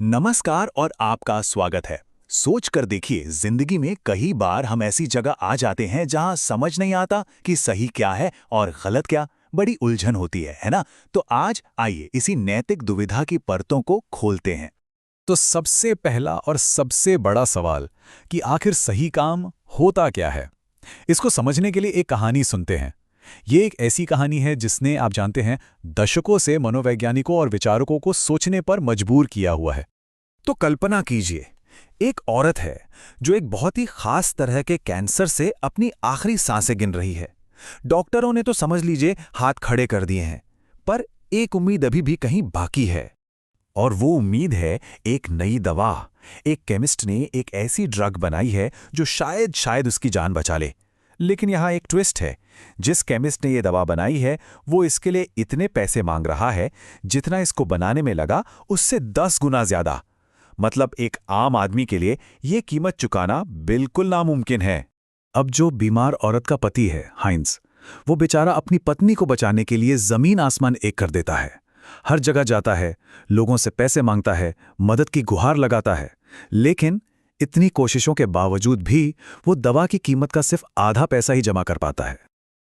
नमस्कार और आपका स्वागत है। सोच कर देखिए, जिंदगी में कई बार हम ऐसी जगह आ जाते हैं जहां समझ नहीं आता कि सही क्या है और गलत क्या। बड़ी उलझन होती है ना? तो आज आइए इसी नैतिक दुविधा की परतों को खोलते हैं। तो सबसे पहला और सबसे बड़ा सवाल कि आखिर सही काम होता क्या है। इसको समझने के लिए एक कहानी सुनते हैं। ये एक ऐसी कहानी है जिसने, आप जानते हैं, दशकों से मनोवैज्ञानिकों और विचारकों को सोचने पर मजबूर किया हुआ है। तो कल्पना कीजिए, एक औरत है जो एक बहुत ही खास तरह के कैंसर से अपनी आखिरी सांसें गिन रही है। डॉक्टरों ने तो समझ लीजिए हाथ खड़े कर दिए हैं, पर एक उम्मीद अभी भी कहीं बाकी है। और वो उम्मीद है एक नई दवा। एक केमिस्ट ने एक ऐसी ड्रग बनाई है जो शायद उसकी जान बचा ले। लेकिन यहाँ एक ट्विस्ट है। जिस केमिस्ट ने ये दवा बनाई है वो इसके लिए इतने पैसे मांग रहा है जितना इसको बनाने में लगा उससे 10 गुना ज्यादा। मतलब एक आम आदमी के लिए ये कीमत चुकाना बिल्कुल नामुमकिन है। अब जो बीमार औरत का पति है, हाइंस, वो बेचारा अपनी पत्नी को बचाने के लिए जमीन आसमान एक कर देता है। हर जगह जाता है, लोगों से पैसे मांगता है, मदद की गुहार लगाता है। लेकिन इतनी कोशिशों के बावजूद भी वो दवा की कीमत का सिर्फ आधा पैसा ही जमा कर पाता है।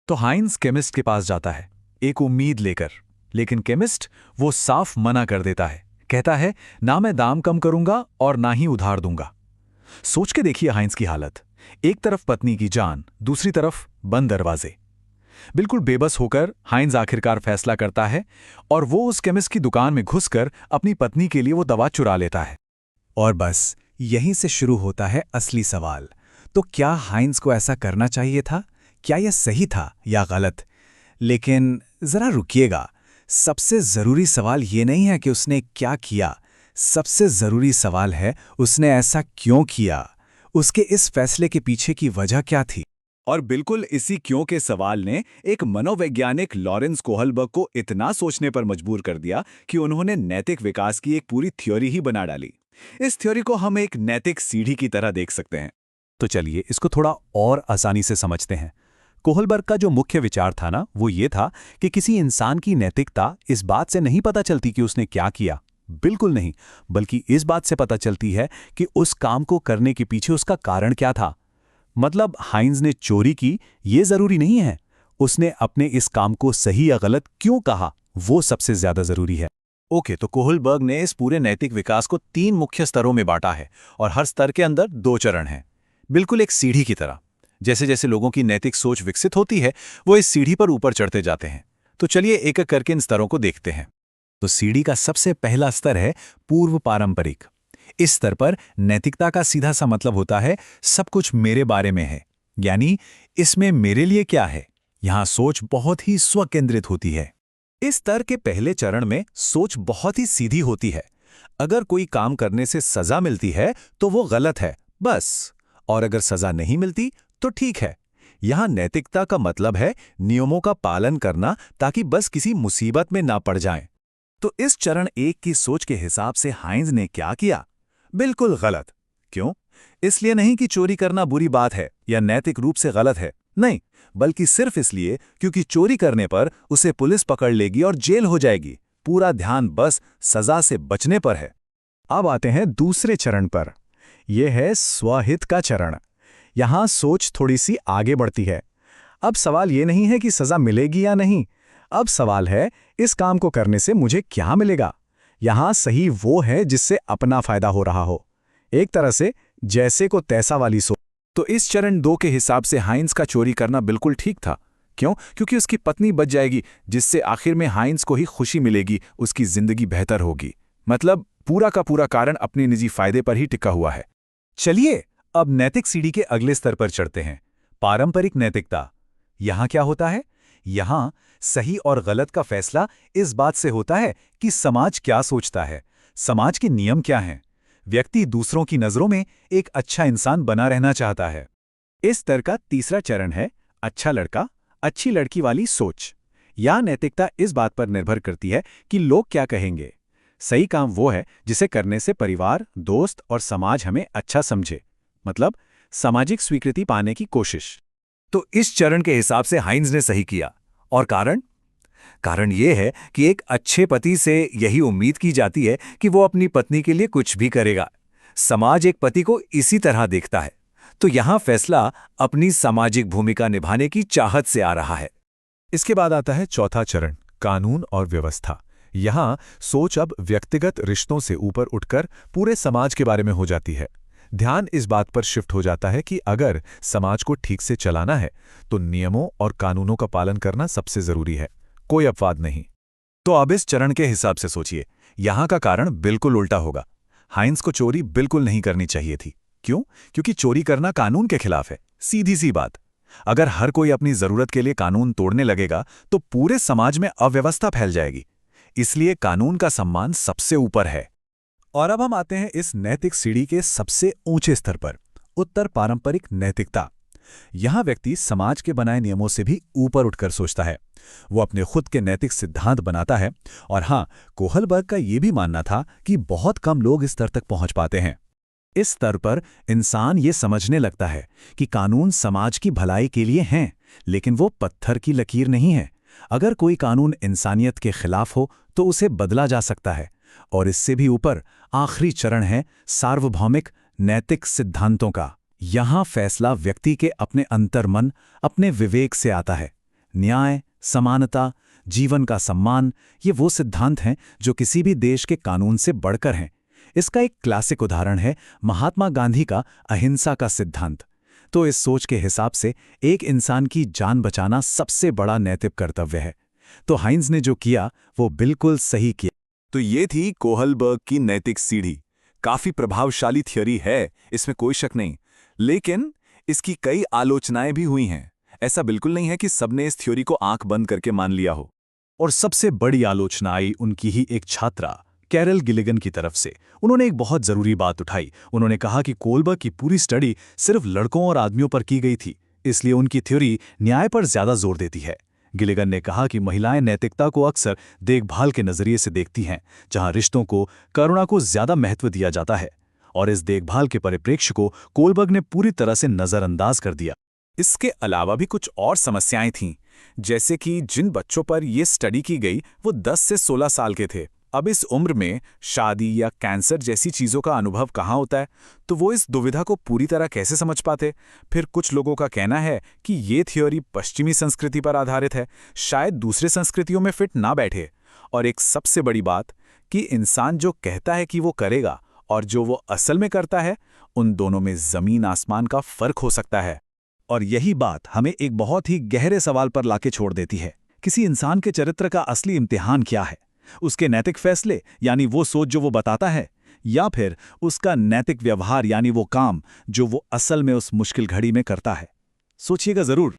तो हाइंस केमिस्ट के पास जाता है, एक उम्मीद लेकर। लेकिन केमिस्ट वो साफ मना कर देता है। कहता है, ना मैं दाम कम करूंगा और ना ही उधार दूंगा। सोच के देखिए हाइंस की हालत। एक तरफ पत्नी की जान, दूसरी तरफ बंद दरवाजे। बिल्कुल बेबस होकर हाइंस आखिरकार फैसला करता है और वो उस केमिस्ट की दुकान में घुसकर अपनी पत्नी के लिए वो दवा चुरा लेता है। और बस यहीं से शुरू होता है असली सवाल। तो क्या हाइंस को ऐसा करना चाहिए था? क्या यह सही था या गलत? लेकिन जरा रुकिएगा। सबसे जरूरी सवाल ये नहीं है कि उसने क्या किया। सबसे जरूरी सवाल है उसने ऐसा क्यों किया। उसके इस फैसले के पीछे की वजह क्या थी। और बिल्कुल इसी क्यों के सवाल ने एक मनोवैज्ञानिक लॉरेंस कोहलबर्ग को इतना सोचने पर मजबूर कर दिया कि उन्होंने नैतिक विकास की एक पूरी थ्योरी ही बना डाली। इस थ्योरी को हम एक नैतिक सीढ़ी की तरह देख सकते हैं। तो चलिए इसको थोड़ा और आसानी से समझते हैं। कोहलबर्ग का जो मुख्य विचार था ना, वो ये था कि किसी इंसान की नैतिकता इस बात से नहीं पता चलती कि उसने क्या किया। बिल्कुल नहीं, बल्कि इस बात से पता चलती है कि उस काम को करने के पीछे उसका कारण क्या था। मतलब हाइंस ने चोरी की, ये जरूरी नहीं है। उसने अपने इस काम को सही या गलत क्यों कहा, वो सबसे ज्यादा जरूरी है। ओके, तो कोहलबर्ग ने इस पूरे नैतिक विकास को 3 मुख्य स्तरों में बांटा है और हर स्तर के अंदर 2 चरण हैं। बिल्कुल एक सीढ़ी की तरह। जैसे जैसे लोगों की नैतिक सोच विकसित होती है, वो इस सीढ़ी पर ऊपर चढ़ते जाते हैं। तो चलिए एक एक करके इन स्तरों को देखते हैं। तो सीढ़ी का सबसे पहला स्तर है पूर्व पारंपरिक। इस स्तर पर नैतिकता का सीधा सा मतलब होता है सब कुछ मेरे बारे में है, यानी इसमें मेरे लिए क्या है। यहां सोच बहुत ही स्वकेंद्रित होती है। इस स्तर के पहले चरण में सोच बहुत ही सीधी होती है। अगर कोई काम करने से सजा मिलती है तो वो गलत है, बस। और अगर सजा नहीं मिलती तो ठीक है। यहां नैतिकता का मतलब है नियमों का पालन करना ताकि बस किसी मुसीबत में ना पड़ जाएं। तो इस चरण 1 की सोच के हिसाब से हाइंस ने क्या किया? बिल्कुल गलत। क्यों? इसलिए नहीं कि चोरी करना बुरी बात है या नैतिक रूप से गलत है, नहीं, बल्कि सिर्फ इसलिए क्योंकि चोरी करने पर उसे पुलिस पकड़ लेगी और जेल हो जाएगी। पूरा ध्यान बस सजा से बचने पर है। अब आते हैं दूसरे चरण पर। यह है स्वहित का चरण। यहां सोच थोड़ी सी आगे बढ़ती है। अब सवाल यह नहीं है कि सजा मिलेगी या नहीं। अब सवाल है इस काम को करने से मुझे क्या मिलेगा। यहां सही वो है जिससे अपना फायदा हो रहा हो। एक तरह से जैसे को तैसा वाली सोच। तो इस चरण 2 के हिसाब से हाइंस का चोरी करना बिल्कुल ठीक था। क्यों? क्योंकि उसकी पत्नी बच जाएगी, जिससे आखिर में हाइंस को ही खुशी मिलेगी, उसकी जिंदगी बेहतर होगी। मतलब पूरा का पूरा कारण अपने निजी फायदे पर ही टिका हुआ है। चलिए अब नैतिक सीढ़ी के अगले स्तर पर चढ़ते हैं, पारंपरिक नैतिकता। यहां क्या होता है? यहां सही और गलत का फैसला इस बात से होता है कि समाज क्या सोचता है, समाज के नियम क्या हैं। व्यक्ति दूसरों की नजरों में एक अच्छा इंसान बना रहना चाहता है। इस स्तर का तीसरा चरण है अच्छा लड़का, अच्छी लड़की वाली सोच। यह नैतिकता इस बात पर निर्भर करती है कि लोग क्या कहेंगे। सही काम वो है जिसे करने से परिवार, दोस्त और समाज हमें अच्छा समझे। मतलब सामाजिक स्वीकृति पाने की कोशिश। तो इस चरण के हिसाब से हाइंस ने सही किया। और कारण? कारण ये है कि एक अच्छे पति से यही उम्मीद की जाती है कि वो अपनी पत्नी के लिए कुछ भी करेगा। समाज एक पति को इसी तरह देखता है, तो यहां फैसला अपनी सामाजिक भूमिका निभाने की चाहत से आ रहा है। इसके बाद आता है चौथा चरण, कानून और व्यवस्था। यहाँ सोच अब व्यक्तिगत रिश्तों से ऊपर उठकर पूरे समाज के बारे में हो जाती है। ध्यान इस बात पर शिफ्ट हो जाता है कि अगर समाज को ठीक से चलाना है तो नियमों और कानूनों का पालन करना सबसे जरूरी है, कोई अपवाद नहीं। तो अब इस चरण के हिसाब से सोचिए, यहां का कारण बिल्कुल उल्टा होगा। हाइंस को चोरी बिल्कुल नहीं करनी चाहिए थी। क्यों? क्योंकि चोरी करना कानून के खिलाफ है। सीधी सी बात। अगर हर कोई अपनी जरूरत के लिए कानून तोड़ने लगेगा तो पूरे समाज में अव्यवस्था फैल जाएगी। इसलिए कानून का सम्मान सबसे ऊपर है। और अब हम आते हैं इस नैतिक सीढ़ी के सबसे ऊंचे स्तर पर, उत्तर पारंपरिक नैतिकता। यहां व्यक्ति समाज के बनाए नियमों से भी ऊपर उठकर सोचता है। वो अपने खुद के नैतिक सिद्धांत बनाता है। और हां, कोहलबर्ग का यह भी मानना था कि बहुत कम लोग इस स्तर तक पहुंच पाते हैं। इस स्तर पर इंसान ये समझने लगता है कि कानून समाज की भलाई के लिए हैं, लेकिन वो पत्थर की लकीर नहीं है। अगर कोई कानून इंसानियत के खिलाफ हो तो उसे बदला जा सकता है। और इससे भी ऊपर आखिरी चरण है सार्वभौमिक नैतिक सिद्धांतों का। यहां फैसला व्यक्ति के अपने अंतर्मन, अपने विवेक से आता है। न्याय, समानता, जीवन का सम्मान, ये वो सिद्धांत हैं जो किसी भी देश के कानून से बढ़कर हैं। इसका एक क्लासिक उदाहरण है महात्मा गांधी का अहिंसा का सिद्धांत। तो इस सोच के हिसाब से एक इंसान की जान बचाना सबसे बड़ा नैतिक कर्तव्य है। तो हाइंस ने जो किया वो बिल्कुल सही किया। तो ये थी कोहलबर्ग की नैतिक सीढ़ी। काफी प्रभावशाली थ्योरी है, इसमें कोई शक नहीं। लेकिन इसकी कई आलोचनाएं भी हुई हैं। ऐसा बिल्कुल नहीं है कि सबने इस थ्योरी को आंख बंद करके मान लिया हो। और सबसे बड़ी आलोचना आई उनकी ही एक छात्रा कैरल गिलिगन की तरफ से। उन्होंने एक बहुत जरूरी बात उठाई। उन्होंने कहा कि कोहलबर्ग की पूरी स्टडी सिर्फ लड़कों और आदमियों पर की गई थी, इसलिए उनकी थ्योरी न्याय पर ज्यादा जोर देती है। गिलिगन ने कहा कि महिलाएं नैतिकता को अक्सर देखभाल के नजरिए से देखती हैं, जहां रिश्तों को, करुणा को ज्यादा महत्व दिया जाता है। और इस देखभाल के परिप्रेक्ष्य को कोहलबर्ग ने पूरी तरह से नजरअंदाज कर दिया। इसके अलावा भी कुछ और समस्याएं थीं, जैसे कि जिन बच्चों पर यह स्टडी की गई वो 10 से 16 साल के थे। अब इस उम्र में शादी या कैंसर जैसी चीज़ों का अनुभव कहाँ होता है, तो वो इस दुविधा को पूरी तरह कैसे समझ पाते। फिर कुछ लोगों का कहना है कि ये थ्योरी पश्चिमी संस्कृति पर आधारित है, शायद दूसरे संस्कृतियों में फिट ना बैठे। और एक सबसे बड़ी बात कि इंसान जो कहता है कि वो करेगा और जो वो असल में करता है, उन दोनों में ज़मीन आसमान का फ़र्क हो सकता है। और यही बात हमें एक बहुत ही गहरे सवाल पर लाके छोड़ देती है। किसी इंसान के चरित्र का असली इम्तिहान क्या है? उसके नैतिक फैसले, यानी वो सोच जो वो बताता है, या फिर उसका नैतिक व्यवहार, यानी वो काम जो वो असल में उस मुश्किल घड़ी में करता है? सोचिएगा जरूर।